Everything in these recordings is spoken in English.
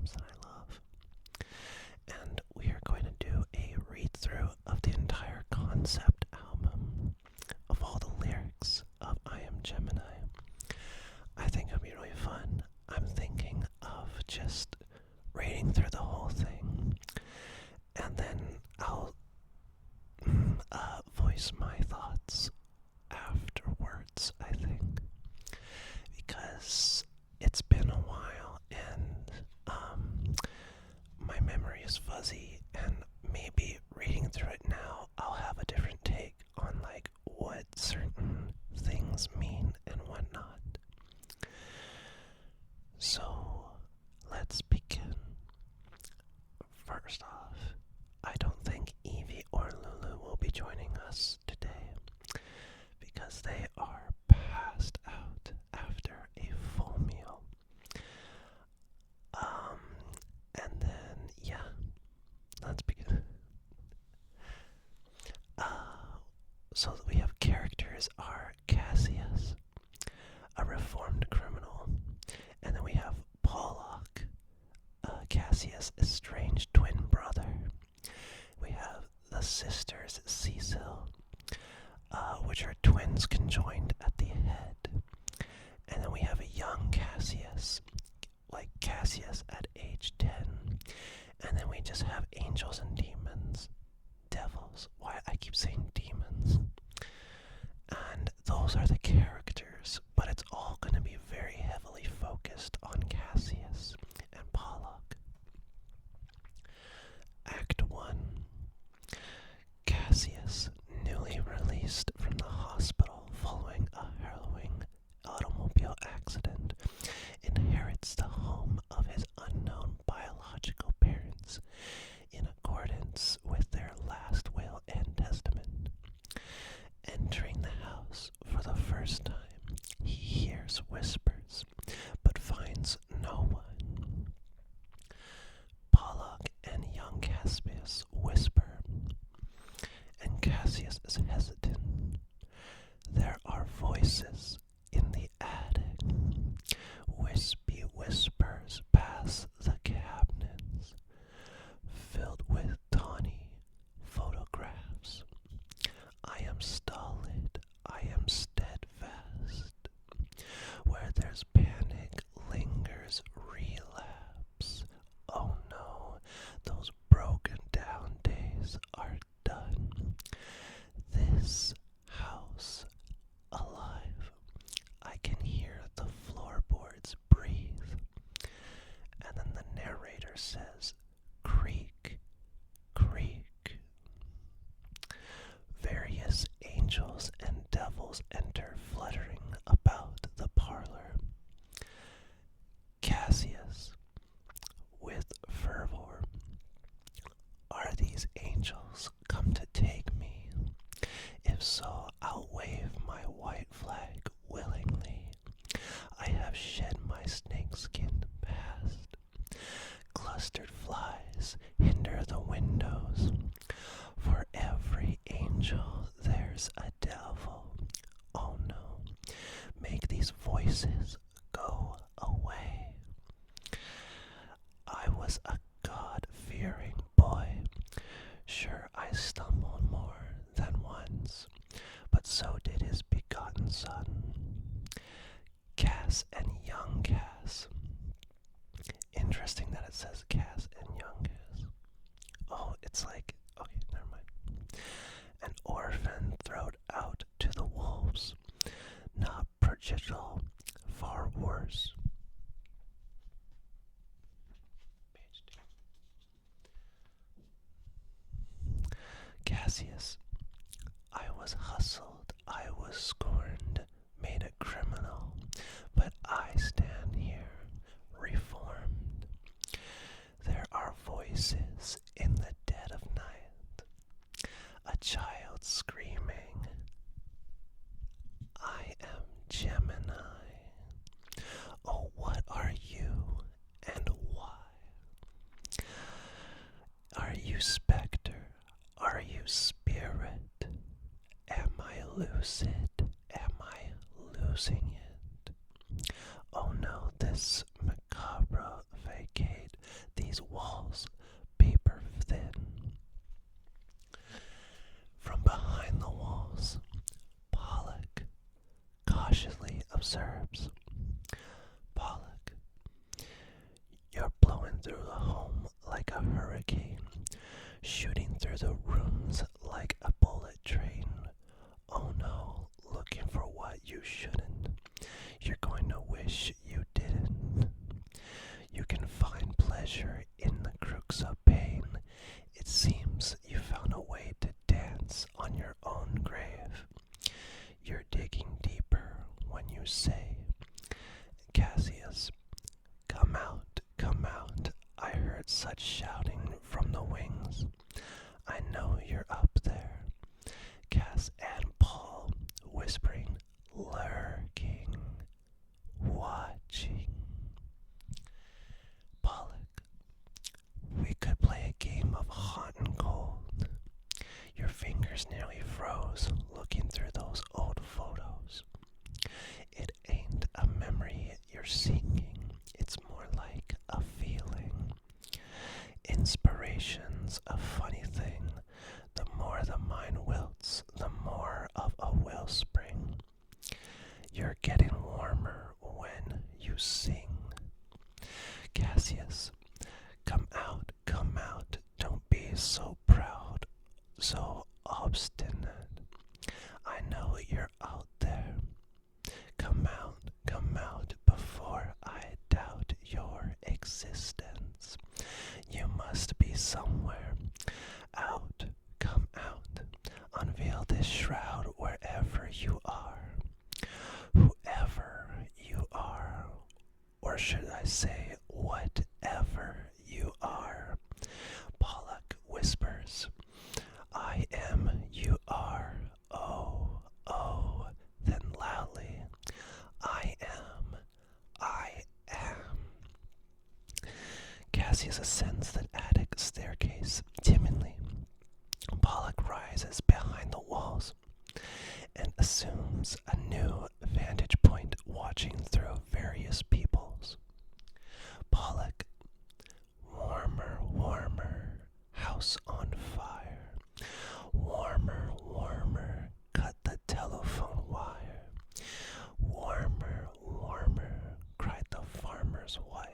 albums that I love. And we are going to do a read-through of the entire concept album of all the lyrics of I Am Gemini. I think it'll be really fun. I'm thinking of just reading through the whole thing, and then I'll voice my thoughts afterwards, I think, because it's been a while and my memory is fuzzy, and maybe reading through it now I'll have a different take on like what certain things mean and whatnot. So let's begin. First off, I don't think Evie or Lulu will be joining us today because they are passed out after a full meal. And then, yeah, let's begin. So we have characters are Cassius, a reformed criminal, and then we have Pollock, Cassius' estranged twin brother. We have the sisters Cecil, which are twins conjoined at the head. And then we have a young Cassius, like Cassius at age 10. And then we just have angels and demons. Devils. Why I keep saying demons. And those are the characters, but it's all going to be very heavily focused on Cassius and Pollock. Act 1. Cassius, newly released from the hospital following a harrowing automobile accident, inherits the home of his unknown biological parents in accordance with their last will and testament. Entering the house for the first time, he hears whispers, but finds no one. Pollock and young Cassius whisper, and Cassius is hesitant. There are voices in the attic. Wispy whispers pass the cabinets, filled with tawny photographs. I am stolid, I am steadfast. Where there's panic lingers relapse. Oh no, those broken down days are done. This house alive. I can hear the floorboards breathe. And then the narrator says, creak, creak. Various angels and devils enter fluttering about the parlor. Cassius, with fervor, are these angels come to take me? If so, I'll wave my white flag willingly. I have shed my snakeskin past. Clustered flies hinder the windows. For every angel there's a devil. Oh no, make these voices go away. I was a God-fearing boy. Sure, I stumbled more than once, but so did his begotten son. Cass and young Cass. Interesting that it says Cass and young Cass. Oh, it's like, okay, never mind. An orphan thrown out to the wolves. Not prodigal, far worse. Page 2. Cassius. I was hustled, I was scorned, made a criminal, but I stand here, reformed. There are voices in the dead of night, a child screaming, I am Gemini. Oh, what are you and why? Are you specter? Are you spirit? Am I lucid? Am I losing it? Oh no, this macabre vacate these walls paper thin. From behind the walls, Pollock cautiously observes. Pollock, you're blowing through the home like a hurricane, shooting through the rooms like a bullet train. Oh no, looking for what you shouldn't. You're going to wish you didn't. You can find pleasure in the crooks of pain. It seems you found a way to dance on your own grave. You're digging deeper when you say, Cassius, come out, come out. I heard such shouting from the wings. I know you're up there. Cass and Paul whispering, lurking, watching. Pollock, we could play a game of hot and cold. Your fingers nearly froze looking through those old photos. It ain't a memory you're seeking, it's more like a feeling. Inspiration's a funny thing. The more the mind wilts, the more of a wellspring. You're getting warmer when you sing. Cassius, come out, don't be so proud, so obstinate. I know you're out there. Come out before I doubt your existence. You must be somewhere. Out, come out. Unveil this shroud wherever you are. Whoever you are, or should I say, whatever you are. Pollock whispers, I am, you are, oh, oh, then loudly, I am, I am. Cassius ascends the attic staircase timidly. Pollock rises behind the walls and assumes a new vantage point watching through various peoples. Pollock, warmer, warmer, house on fire. Warmer, warmer, cut the telephone wire. Warmer, warmer, cried the farmer's wife.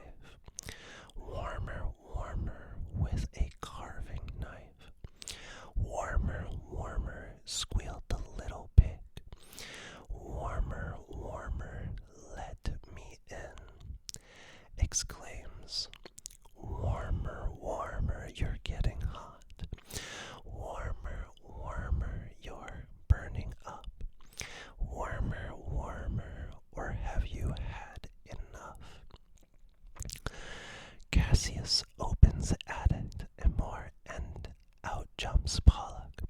Warmer, warmer, with a carving knife. Warmer, warmer, squealed the little pig. Warmer, warmer, let me in. Exclaims, warmer, warmer, you're getting hot. Warmer, warmer, you're burning up. Warmer, warmer, or have you had enough? Cassius opens the attic and more, and out jumps Pollock.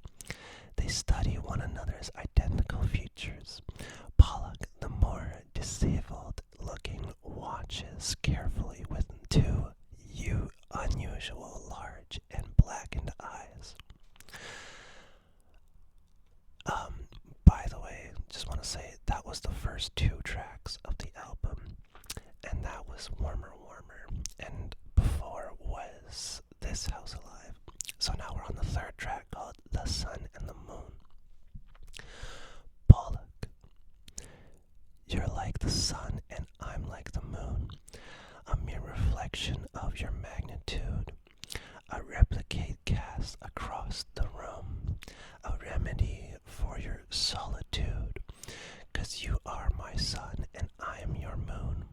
They study one another's identical features. Pollock, the more disabled looking, watches carefully with two unusual large and blackened eyes. By the way, just want to say that was the first two tracks of the album, and that was Warmer, Warmer, and before was This House Alive. So now we're on the third track called The Sun and the Moon. Pollock, you're like the sun and I'm like the moon, a mere reflection of your magnitude, a replicate cast across the room, a remedy for your solitude, 'cause you are my sun and I am your moon.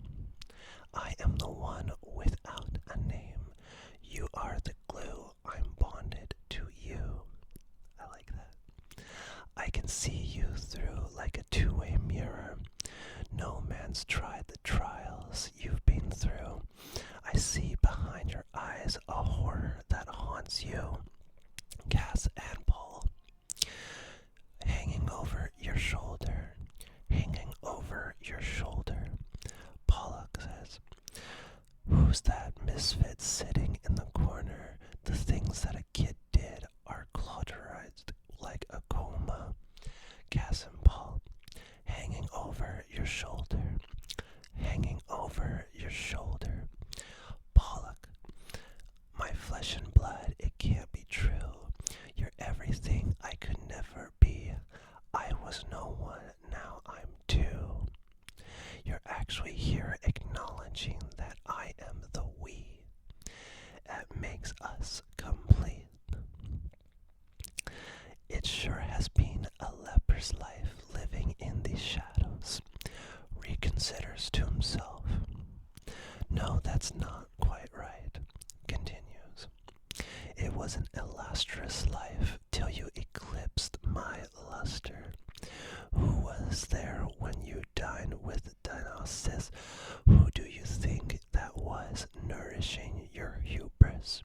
I am the one without a name. You are the glue, I'm bonded to you. I like that. I can see you through like a two-way mirror. No man's tried the trials you've been through. I see behind your eyes a horror that haunts you. Cass and Paul, hanging over your shoulder, hanging over your shoulder. Pollock says, who's that misfit sitting in the corner? The things that a kid did are cauterized like a coma. Cass and Paul, hanging over your shoulder, hanging over your shoulder. Pollock, flesh and blood, it can't be true. You're everything I could never be. I was no one, now I'm two. You're actually here acknowledging that I am the we. That makes us complete. It sure has been a leper's life living in these shadows. Reconsiders to himself. No, that's not quite right. Continues. It was an illustrious life till you eclipsed my luster. Who was there when you dined with Dionysus? Who do you think that was nourishing your hubris?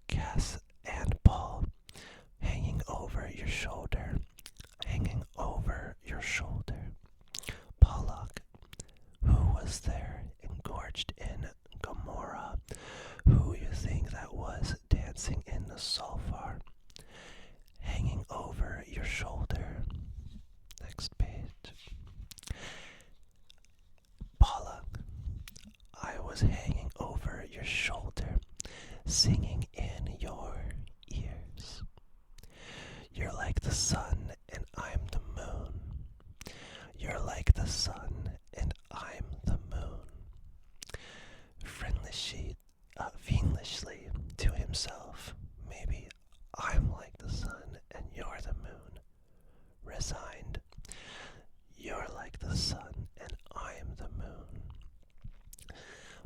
Cass and Paul, hanging over your shoulder, hanging over your shoulder. Pollock, who was there, engorged in Gomorrah? Who you think that was, dancing in the sulphur, hanging over your shoulder? Next page. Pollock, I was hanging over your shoulder, singing in your ears. You're like the sun and I'm the moon. You're like the sun and I'm the moon. Fiendishly to himself, maybe I'm like the sun and you're the moon. Resigned, you're like the sun and I'm the moon.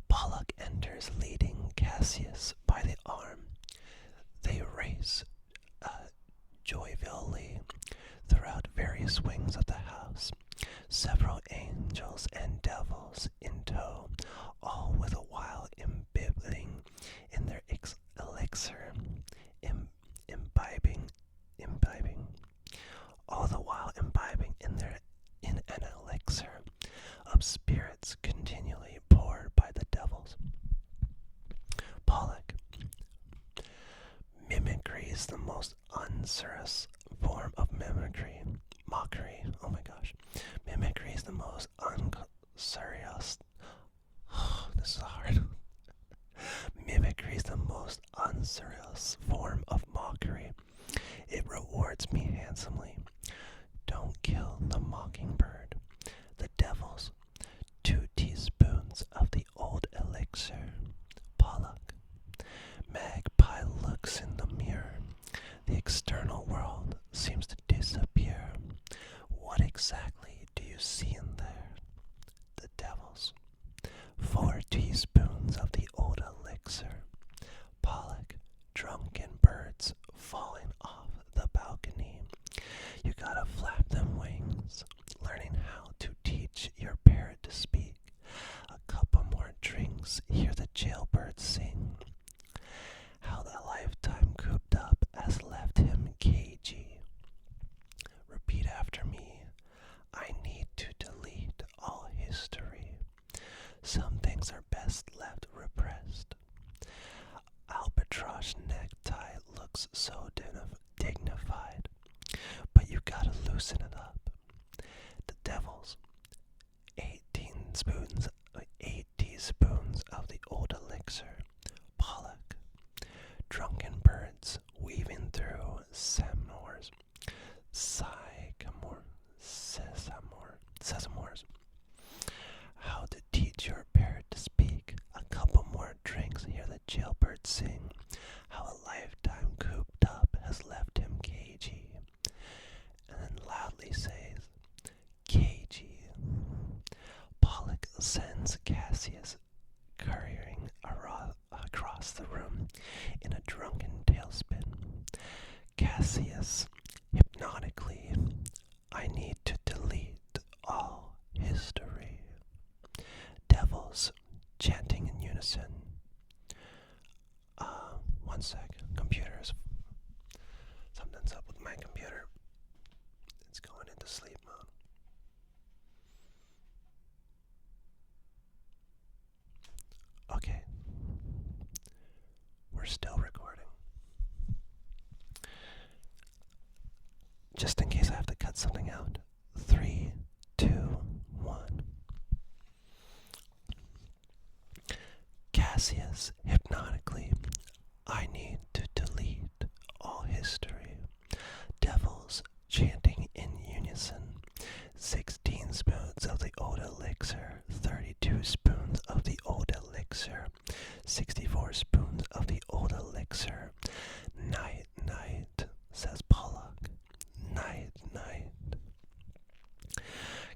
Pollock enters, leading Cassius by the arm. They race jovially throughout various wings of the house, several angels and devils in tow, all with a while imbibing in their elixir, imbibing, all the while imbibing in an elixir of spirits continually poured by the devils. Pollock, mimicry is the most unserious form of mockery. Oh my gosh. Mimicry is the most unserious. This is hard. Mimicry is the most unserious form of mockery. It rewards me handsomely. Don't kill the mockingbird. The devils, 2 teaspoons of the old elixir. Pollock. Magpie looks in the mirror. The external world seems to disappear. What exactly do you see in there? The devils. 4 teaspoons of the old elixir. Pollock. Drunken birds falling off the balcony. You gotta flap them wings, learning how to teach your parrot to speak. A couple more drinks, hear the jailbirds sing. How the lifetime cooped up has left him cagey. Repeat after me. I need to delete all history. Some things are best left repressed. Albatross necktie looks so dignified, but you gotta loosen it up. The devils, 8 teaspoons of the old elixir. Pollock. Drunken birds weaving through sesamores. Sesamores. How to teach your parrot to speak. A couple more drinks, hear the jailbird sing. How a lifetime cooped up has left him cagey. And then loudly says, cagey. Pollock sends Cassius scurrying across the room in a drunken tailspin. Cassius, hypnotically, I need to delete all history. Devils, chanting in unison. One sec. Something's up with my computer. It's going into sleep mode. Okay. We're still recording. Just in case I have to cut something out. 3, 2, 1. Cassius, hypnotically,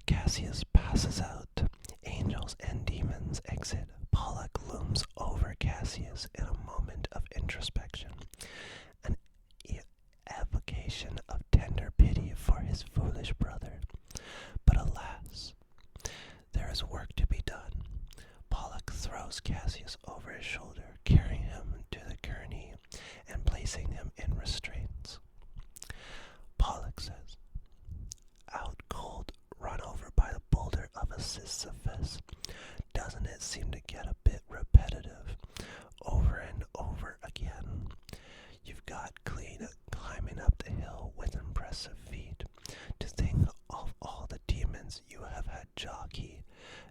Cassius passes out. Angels and demons exit. Pollock looms over Cassius in a moment of introspection, an evocation of tender pity for his foolish brother. But alas, there is work to be done. Pollock throws Cassius over his shoulder, carrying him to the gurney and placing him in restraints. Pollock says, "Out cold, run over by the boulder of a Sisyphus. Doesn't it seem to get a bit repetitive, over and over again? You've got clean climbing up the hill with impressive feet. To think of all the demons you have had jockey.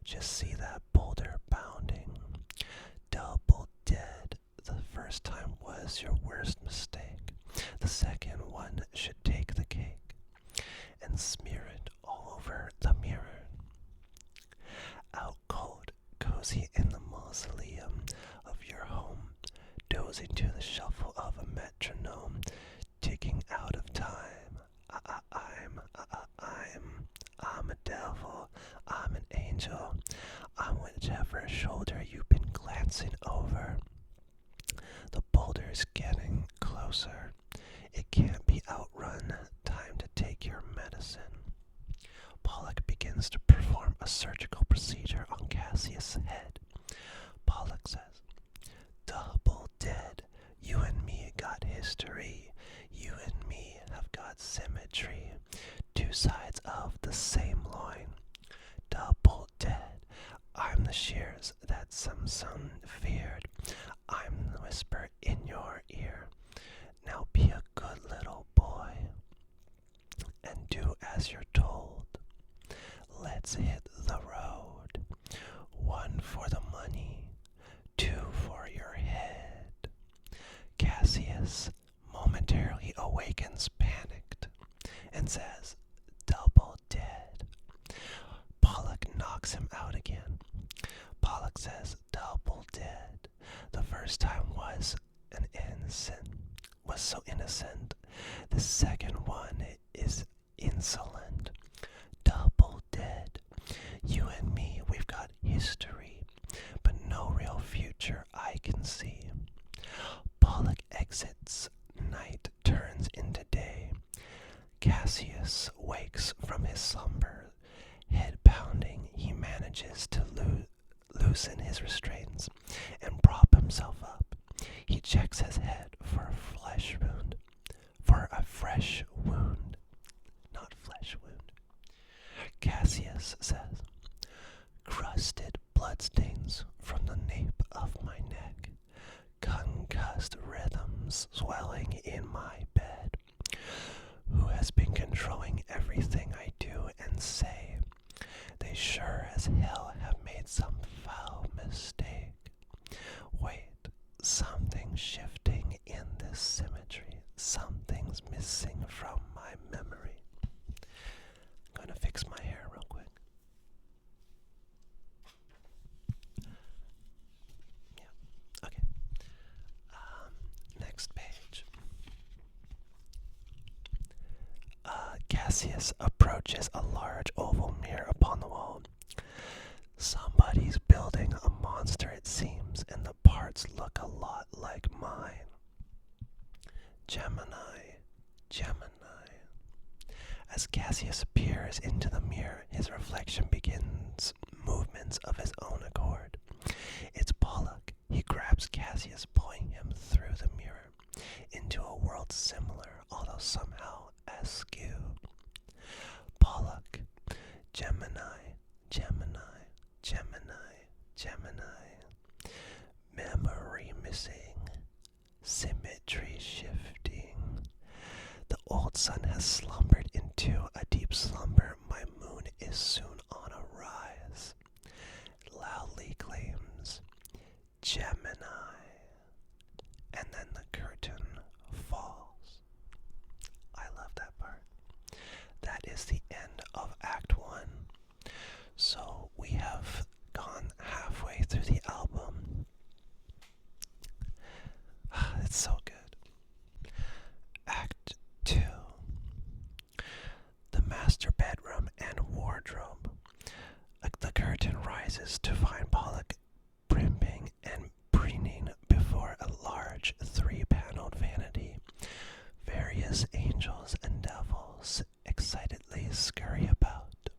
Just see that boulder bounding. Double dead. The first time was your worst mistake. The second one should take the cake and smear it all over the mirror. Out cold, cozy in the mausoleum of your home, dozing to the shuffle of a metronome, ticking out of time. I'm a devil, I'm an angel, I'm whichever shoulder you've been glancing over. The boulder's getting closer. It can't be outrun. Time to take your medicine." Pollock begins to perform a surgical procedure on Cassius' head. Pollock says, "Double dead. You and me got history. You and me have got symmetry. Two sides of the same loin. Double dead. I'm the shears that Samson feared. I'm the whisper in your ear. Now be a good little boy and do as you're told. Let's hit the road. One for the money, two for your head." Cassius momentarily awakens panicked and says, "Double dead." Pollock knocks him out again. Pollock says, "Double dead. The first time was so innocent. The second one is insolent. Double dead. You and me, we've got history, but no real future I can see." Pollock exits. Night turns into day. Cassius wakes from his slumber. Head pounding, he manages to loosen his restraints and prop himself up. He checks his head for a fresh wound, not flesh wound. Cassius says, "Crusted bloodstains from the nape of my neck, concussed rhythms swelling in my bed. Who has been controlling everything I do and say? They sure as hell have made some foul mistake. Wait, something's shifting in this symmetry. Something's missing from my memory." I'm gonna fix my hair real quick. Yeah, okay. Next page. Cassius approaches a large oval mirror upon the wall. "Somebody's building a monster, it seems, and the parts look a lot like mine. Gemini, Gemini." As Cassius peers into the mirror, his reflection begins movements of his own accord. It's Pollock. He grabs Cassius, pulling him through the mirror into a world similar, although somehow askew. Pollock, Gemini, Gemini, Gemini, Gemini. Memory missing, symmetry shifting. The old sun has slumbered into a deep slumber. My moon is soon on a rise. Loudly claims, "Gemini." And then the curtain falls. I love that part. That is the end surprises to find Pollock primping and preening before a large 3-paneled vanity. Various angels and devils excitedly scurry about.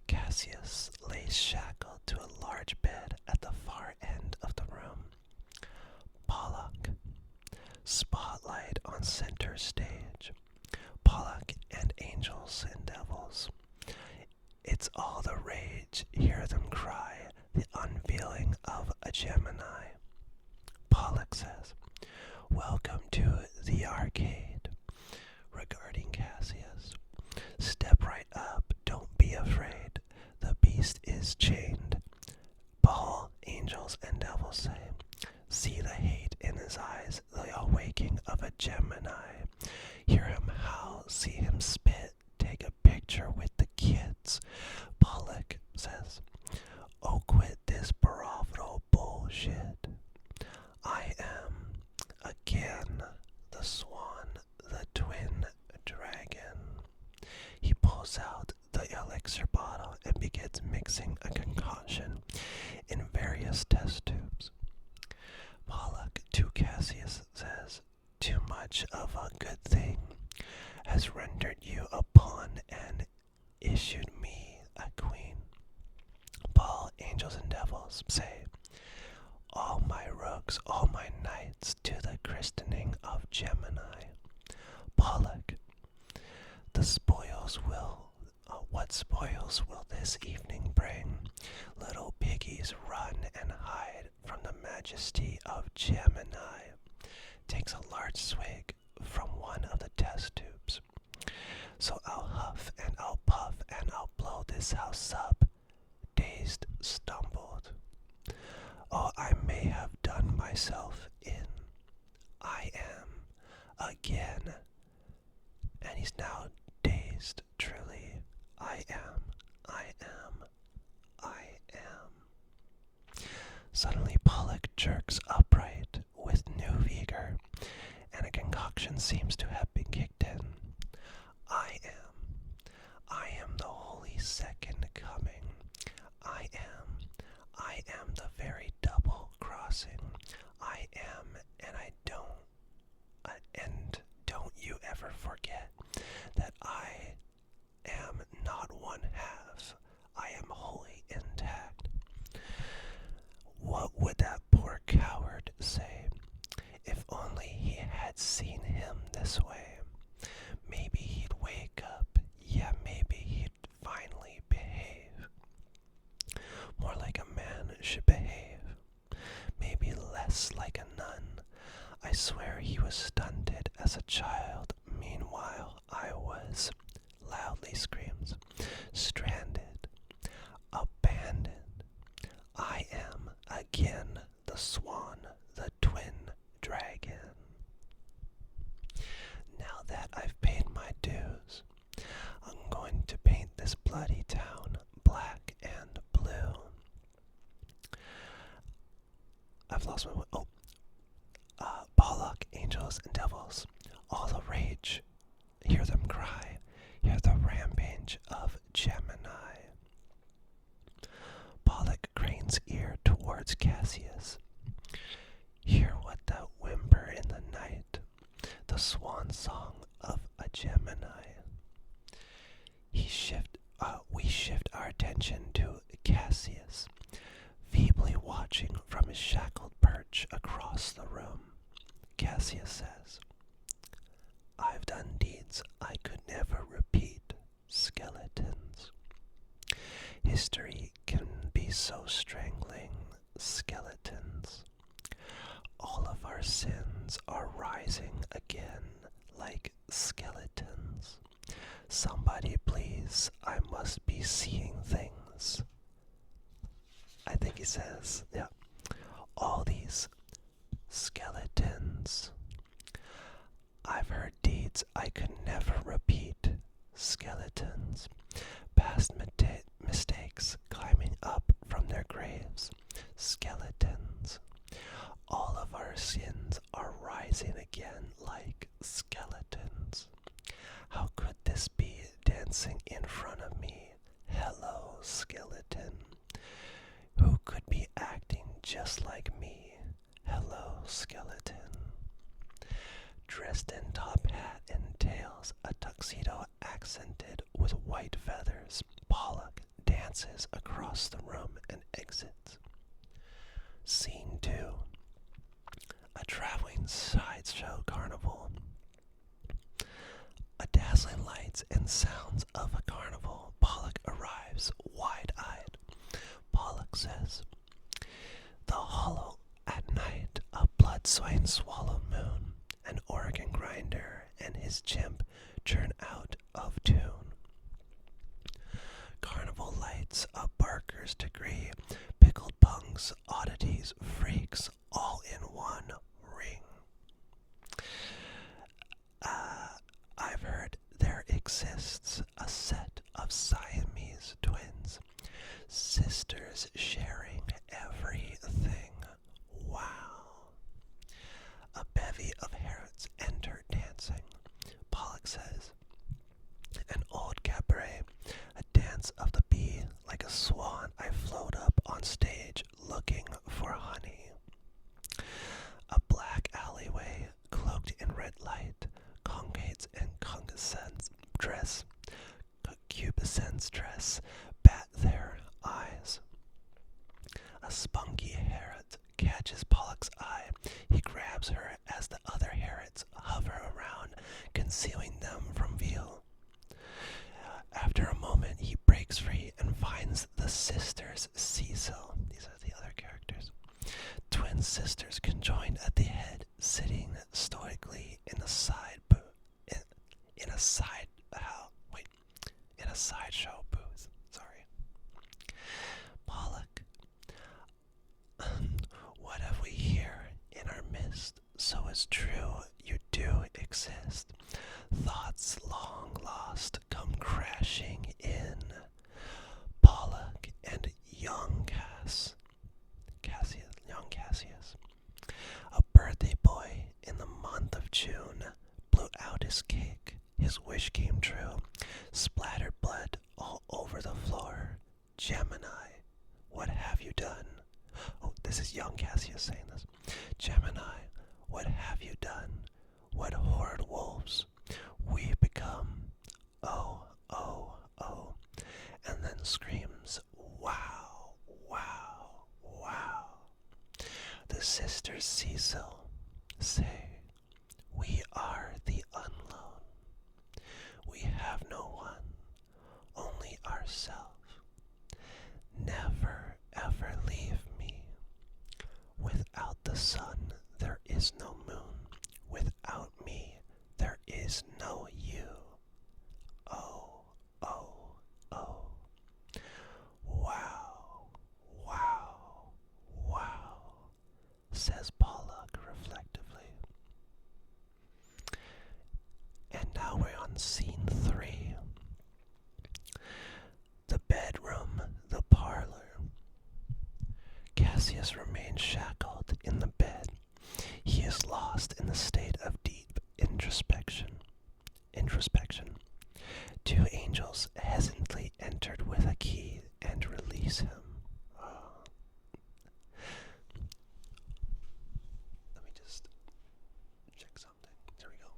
Cassius lays shackled to a large bed at the far end of the room. Pollock. Spotlight on center stage. Pollock and angels and devils. It's all the rage. Hear them cry. The unveiling of a Gemini. Pollock says, "Welcome to the arcade." Regarding Cassius, "Step right up. Don't be afraid. The beast is chained." Paul, angels and devils say, "See the hate in his eyes, the awaking of a Gemini. Hear him howl, see him spit, take a picture with the kids." Pollock says, "Oh, quit this profitable bullshit. I am, again, the swan, the twin dragon." He pulls out the elixir bottle and begins mixing a concoction in various test tubes. Pollock to Cassius says, "Too much of a good thing has rendered you a pawn and issued me a queen." Paul, angels and devils say, "All my rooks, all my knights, to the christening of Gemini." Pollock, what spoils will this evening bring? Little piggies run and hide from the majesty of Gemini. Takes a large swig from one of the test tubes. "So I'll huff and I'll puff and I'll blow this house up." Dazed, stumbled. "Oh, I may have done myself in. I am, again." And he's now dazed, truly. I am. Suddenly Pollock jerks upright with new vigor, and a concoction seems to have been kicked in. I am the holy second coming. I am the very double crossing. I am, and don't you ever forget that I am not one half. I am wholly intact. What would that poor coward say? If only he had seen him this way. Maybe he'd wake up. Yeah, maybe he'd finally behave. More like a man should behave. Maybe less like a nun. I swear he was stunted as a child. Meanwhile, I was," loudly screams, "stranded, abandoned. I am, again, the swan, the twin dragon." Now that I've paid my dues, I'm going to paint this bloody town black and blue. I've lost my way. Pollock, angels and devils, all the rage. Hear them cry. Hear the rampage of Gemini. Pollock cranes ear towards Cassius. Hear what that whimper in the night, the swan song of a Gemini. We shift our attention to Cassius, feebly watching from his shackled perch across the room. Cassius says, "I've done deeds I could never repeat, skeletons. History can be so strangling, skeletons. All of our sins are rising again like skeletons. Somebody please, I must be seeing things." I think he says, yeah, all these skeletons. I've heard deeds I could never repeat, skeletons. Past mistakes climbing up from their graves, skeletons. All of our sins are rising again like skeletons. How could this be dancing in front of me? Hello, skeleton. just like me. Hello, skeleton. Dressed in top hat and tails, a tuxedo accented with white feathers, Pollock dances across the room and exits. Scene 2. A traveling sideshow carnival. A dazzling lights and sounds of a carnival. Pollock arrives, wide-eyed. Pollock says, "The hollow at night, a blood-swaying swallow moon, an organ grinder, and his chimp churn out of tune. Carnival lights, a barker's degree, pickled punks, oddities, freaks, all in one ring. I've heard there exists a set of Siamese twins, sisters sharing everything. Wow." A bevy of Herods enter dancing. Pollock says, "An old cabaret, a dance of the bee, like a swan I float up on stage looking for honey. A black alleyway, cloaked in red light, concates and concupiscence dress, bat their eyes. A spunky Herod catches Pollock's eye. He grabs her as the other Herods hover around, concealing them from view. After a moment, he breaks free and finds the sisters Cecil." These are the other characters. "Twin sisters conjoined at the head, sitting stoically in a sideshow booth." Sorry. Pollock, "What have we here in our midst? So is true, you do exist. Thoughts long lost come crashing in. Pollock and young Cassius. A birthday boy in the month of June blew out his cake. His wish came true. Splattered blood all over the floor. Gemini, what have you done?" Oh, this is young Cassius saying this. "Gemini, what have you done? What horrid wolves we become. Oh, oh, oh." And then screams, "Wow, wow, wow." The sisters Cecil say, "We are the unknown. We have no one, only ourself. Never ever leave me. Without the sun, there is no moon. Without me, there is no you. Oh, oh, oh. Wow, wow, wow," says Pollock reflectively. And now we're on scene 3. The bedroom, the parlor. Cassius remains shackled in the bed. He is lost in the state of deep introspection. 2 angels hesitantly entered with a key and release him. Let me just check something. There we go.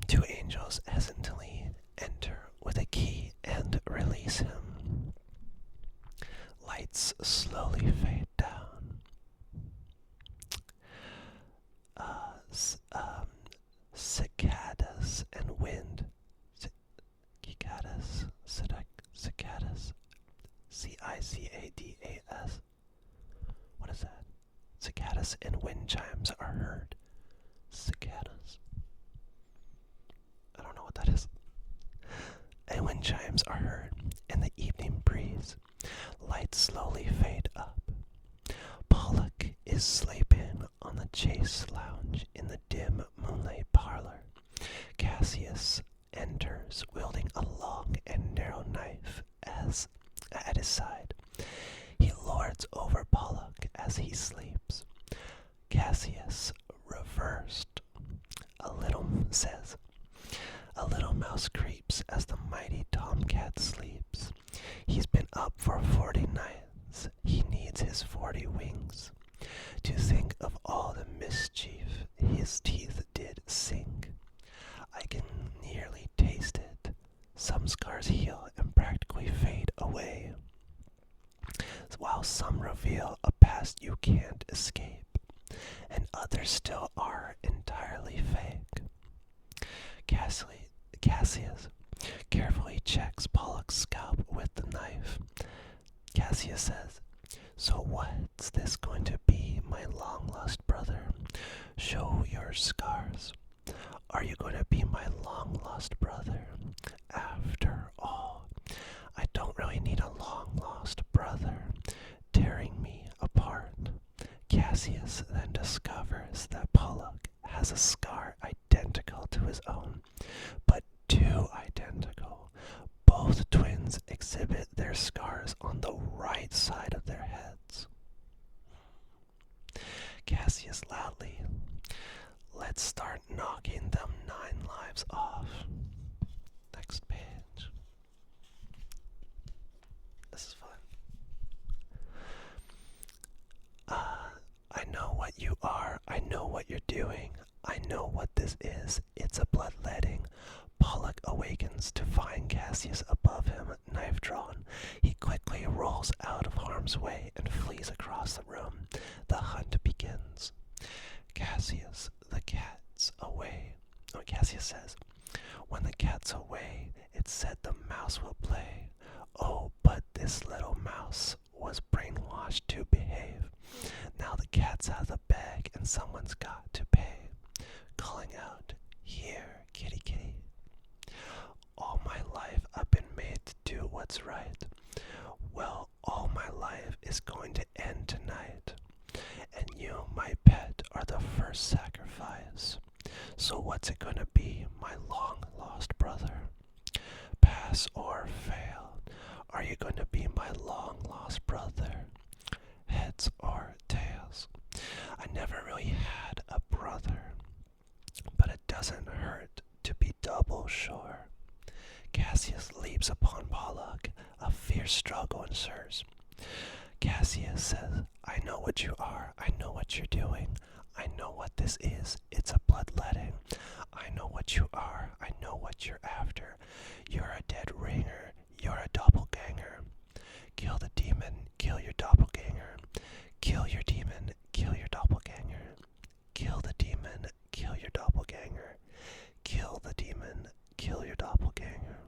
2 angels hesitantly enter with a key and release him. Lights slowly fade down. Cicadas and wind. Cicadas. Cicadas. What is that? Cicadas and wind chimes are heard. Cicadas. I don't know what that is. And wind chimes are heard in the evening breeze. Lights slowly fade up. Pollock is sleeping on the chase lounge in the dim moonlight parlor. Cassius enters wielding a long and narrow knife at his side. He lords over Pollock as he sleeps. Cassius reversed. A little mouse creeps as the mighty Tom cat sleeps. He's been up for 40 nights. He needs his 40 wings to think of all the mischief his teeth did sink. I can nearly taste it. Some scars heal and practically fade away, while some reveal a past you can't escape, and others still are entirely fake. Cassius carefully checks Pollock's scalp with the knife. Cassius says, "So what's this going to be, my long-lost brother? Show your scars. Are you going to be my long-lost brother? After all, I don't really need a long-lost brother tearing me apart." Cassius then discovers that Pollock has a scar identical to his own, but too identical. Both twins exhibit their scars on the right side of their heads. Cassius loudly, "Let's start knocking them 9 lives off." Next page. This is fun. I know what you are. I know what you're doing. I know what this is. It's a bloodletting. Pollock awakens to find Cassius above him, knife drawn. He quickly rolls out of harm's way and flees across the room. The hunt begins. Cassius, the cat's away. Oh, Cassius says, "When the cat's away, it's said the mouse will play. Oh, but this little mouse was brainwashed to behave. Now the cat's out of the bag and someone's got to pay." Calling out, "Here, kitty, kitty. All my life I've been made to do what's right. Well, all my life is going to end tonight. And you, my pet, are the first sacrifice. So what's it gonna be, my long-lost brother? Pass or fail? Are you going to be my long-lost brother? Heads or tails?" I never really had a brother, but it doesn't hurt to be double sure. Cassius leaps upon Pollock. A fierce struggle ensues. Cassius says, "I know what you are. I know what you're doing. I know what this is. It's a bloodletting. I know what you are. I know what you're after. You're a dead ringer. You're a doppelganger. Kill the demon. Kill your doppelganger. Kill your demon. Kill your doppelganger. Kill the demon. Kill your doppelganger. Kill the demon. Kill your doppelganger."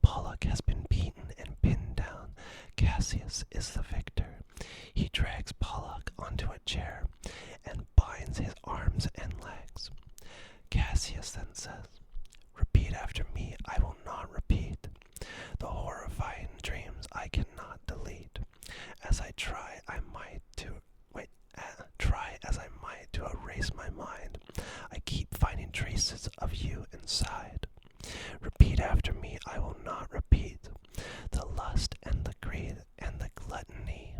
Pollock has been beaten and pinned down. Cassius is the victor. He drags Pollock onto a chair and binds his arms and legs. Cassius then says, "Repeat after me. I will not repeat the horrifying dreams I cannot delete. As I try as I might to erase my mind, I keep finding traces of you inside. Repeat after me. I will not repeat the lust and the greed and the gluttony.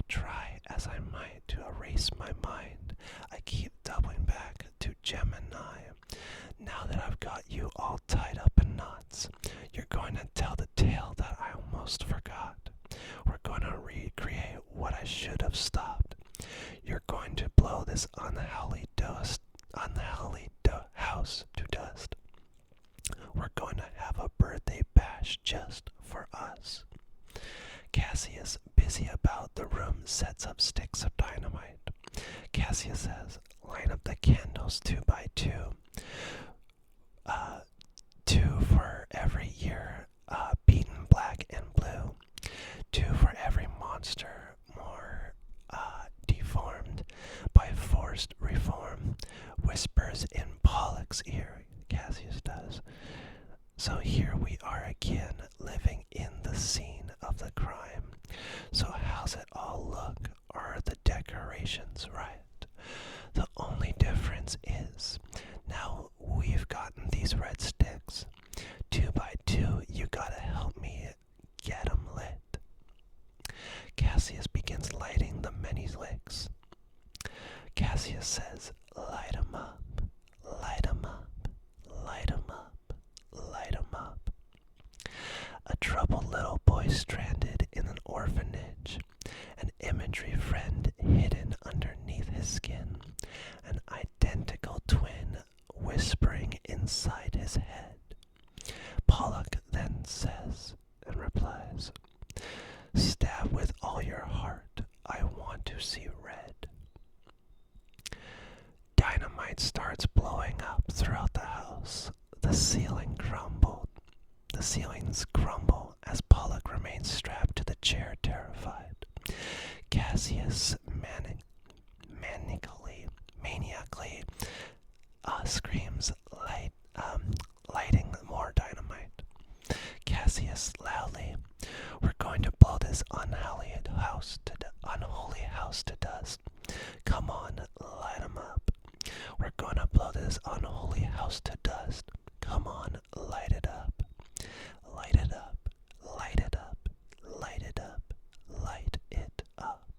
Try as I might to erase my mind, I keep doubling back to Gemini. Now that I've got you all tied up in knots, you're going to tell the tale that I almost forgot. We're going to recreate what I should have stopped. You're going to blow this unholy house to dust. We're going to have a birthday bash just for us." Cassius, busy about the room, sets up sticks of dynamite. Cassius says, "Line up the candles 2 by 2. 2 for every year beaten black and blue. 2 for every monster more deformed by forced reform." Whispers in Pollock's ear, Cassius does. "So here we are again, living in the scene of the crime. So how's it all look? Are the decorations right? The only difference is, now we've gotten these red sticks. 2 by 2, you gotta help me get 'em lit." Cassius begins lighting the many licks. Cassius says, "Light 'em up, light 'em up, light 'em up, light 'em up." whispering inside his head. Pollock then says and replies, "Stab with all your heart, I want to see red." Dynamite starts blowing up throughout the house. The ceilings crumble as Pollock remains strapped to the chair, terrified. Cassius maniacally screams, lighting more dynamite. Cassius loudly, "We're going to blow this unholy house to dust. Come on, light 'em up. We're gonna blow this unholy house to dust. Come on, light it up. Light it up, light it up, light it up, light it up."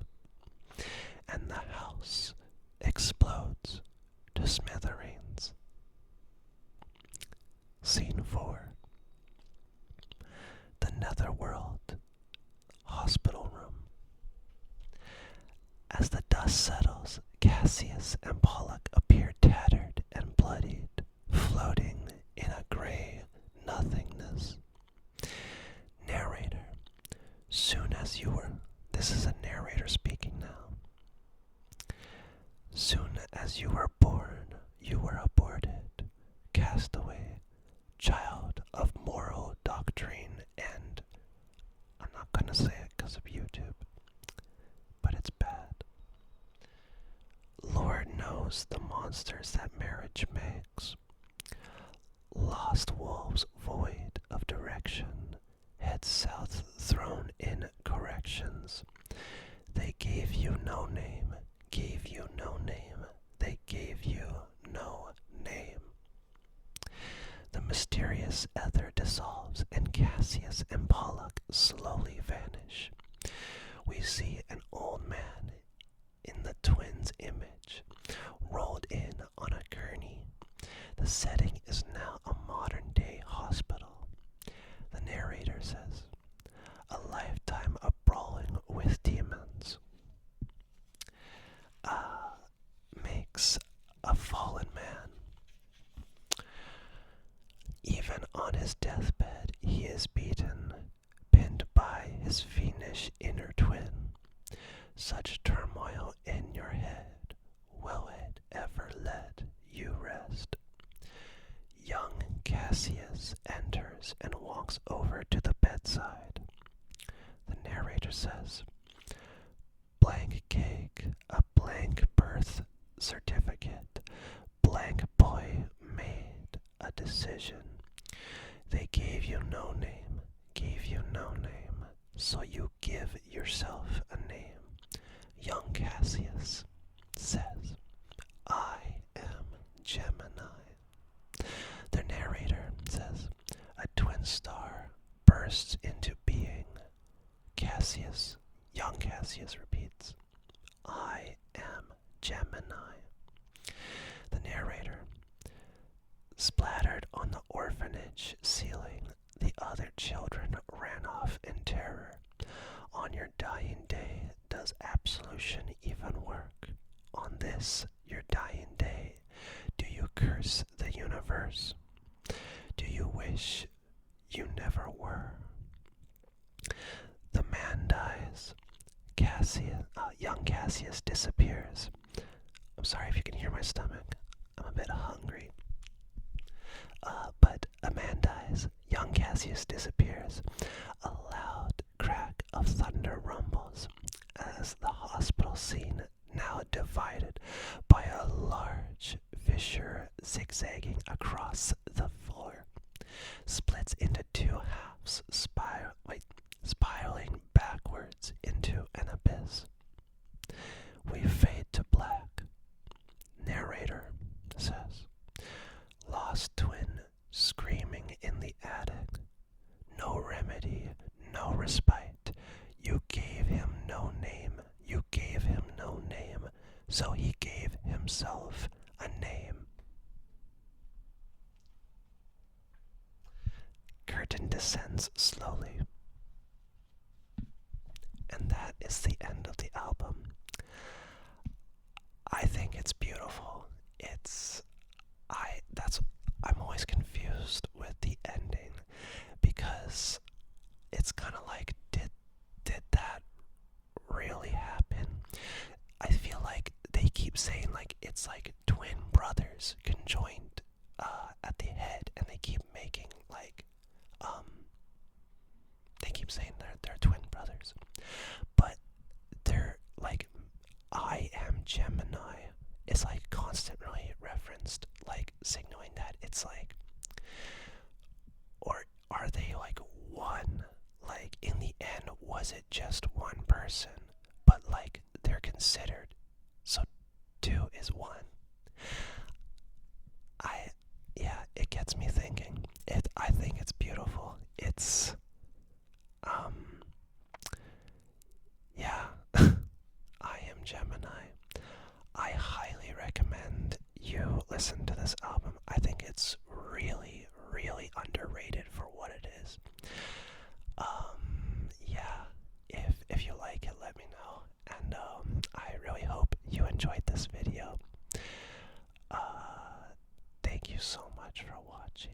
And the house explodes to smithereens. Scene 4. The netherworld hospital room. As the dust settles, Cassius and Pollock appear tattered and bloodied, floating in a gray nothingness. Narrator, this is a narrator speaking now. "Soon as you were born, you were aborted, castaway, child of moral doctrine and," I'm not going to say it because of YouTube, but it's bad. "Lord knows the monsters that marriage makes. Lost wolves void of direction, head south thrown in corrections. They gave you no name, gave you no name, they gave you no name." The mysterious ether dissolves and Cassius and Pollock slowly vanish. We see an old man in the twins' image, rolled in on a gurney. The setting is now a modern-day hospital. The narrator says, "A lifetime of brawling with demons makes a fallen man. Even on his deathbed, he is beaten, pinned by his fiendish inner twin. Such turmoil in your head, will it ever let you rest?" Young Cassius enters and walks over to the bedside. The narrator says, "Blank cake, a blank birth certificate, blank boy made a decision. They gave you no name, so you give yourself a name." Young Cassius says, "I am Gemini." The narrator says, "A twin star bursts into being." Young Cassius repeats, "I am Gemini." The narrator, "Splattered on the orphanage ceiling, the other children ran off in terror. On your dying day, does absolution even work? On this, your dying day, do you curse the universe? Do you wish you never were?" The man dies. Young Cassius disappears. I'm sorry if you can hear my stomach. I'm a bit hungry. But a man dies. Young Cassius disappears. A loud crack of thunder rumbles as the hospital scene, now divided by a large fissure zigzagging across the floor, splits into two halves, spiraling backwards into an abyss. We fade to black. Narrator says, "Lost twin screaming in the attic. No remedy, no respite. You gave him no name, so he gave himself a name." Curtain descends slowly. And that is the end of the album. I think it's beautiful. That's brothers conjoined at the head, and they keep making they keep saying they're twin brothers, but they're like, I am Gemini is like constantly referenced, like signaling that it's like, or are they like one? Like in the end, was it just one person? But like they're considered, so two is one. It gets me thinking. I think it's beautiful. It's yeah. I Am Gemini. I highly recommend you listen to this album. I think it's really, really underrated for what it is. Yeah. If you like it, let me know. And I really hope you enjoyed this video. Thank you so much for watching.